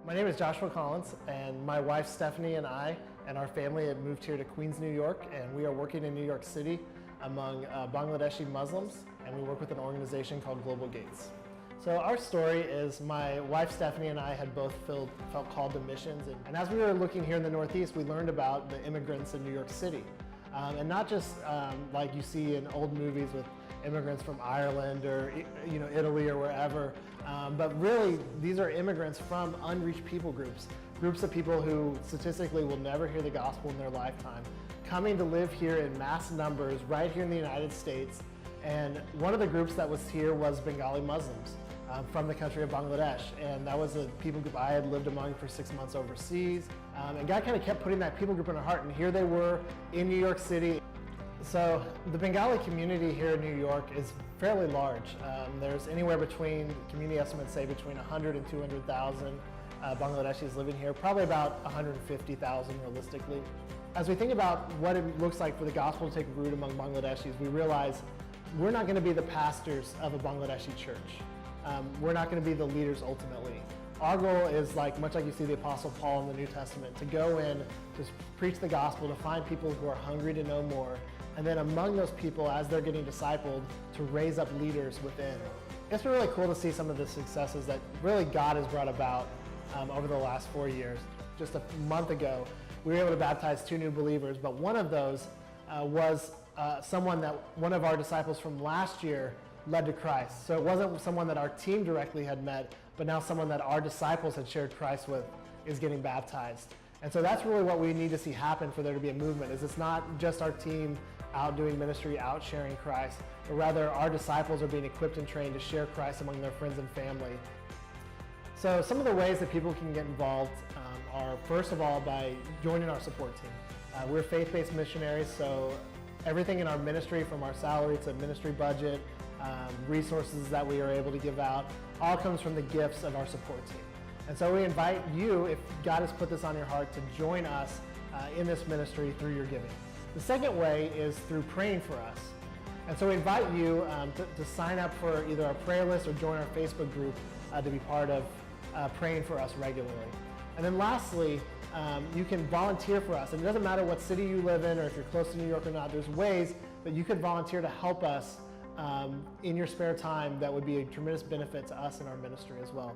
My name is Joshua Collins, and my wife Stephanie and I and our family have moved here to Queens, New York, and we are working in New York City among Bangladeshi Muslims, and we work with an organization called Global Gates. So our story is my wife Stephanie and I had both felt called to missions, and as we were looking here in the Northeast, we learned about the immigrants in New York City. And not just like you see in old movies with immigrants from Ireland or Italy or wherever, but really these are immigrants from unreached people groups of people who statistically will never hear the gospel in their lifetime, coming to live here in mass numbers right here in the United States. And one of the groups that was here was Bengali Muslims from the country of Bangladesh, and that was a people group I had lived among for 6 months overseas. And God kind of kept putting that people group in our heart, and here they were in New York City. So the Bengali community here in New York is fairly large. There's anywhere between, community estimates say between 100 and 200,000 Bangladeshis living here, probably about 150,000 realistically. As we think about what it looks like for the gospel to take root among Bangladeshis, we realize we're not going to be the pastors of a Bangladeshi church. We're not going to be the leaders ultimately. Our goal is much like you see the Apostle Paul in the New Testament, to go in, to preach the gospel, to find people who are hungry to know more, and then among those people, as they're getting discipled, to raise up leaders within. It's been really cool to see some of the successes that really God has brought about over the last 4 years. Just a month ago, we were able to baptize 2 new believers, but one of those was someone that one of our disciples from last year led to Christ. So it wasn't someone that our team directly had met, but now someone that our disciples had shared Christ with is getting baptized. And so that's really what we need to see happen for there to be a movement, is it's not just our team out doing ministry, out sharing Christ, but rather our disciples are being equipped and trained to share Christ among their friends and family. So some of the ways that people can get involved are, first of all, by joining our support team. We're faith-based missionaries, so everything in our ministry, from our salary to ministry budget, resources that we are able to give out, all comes from the gifts of our support team. And so we invite you, if God has put this on your heart, to join us in this ministry through your giving. The second way is through praying for us. And so we invite you to sign up for either our prayer list or join our Facebook group to be part of praying for us regularly. And then lastly, you can volunteer for us. And it doesn't matter what city you live in or if you're close to New York or not, there's ways that you could volunteer to help us in your spare time that would be a tremendous benefit to us in our ministry as well.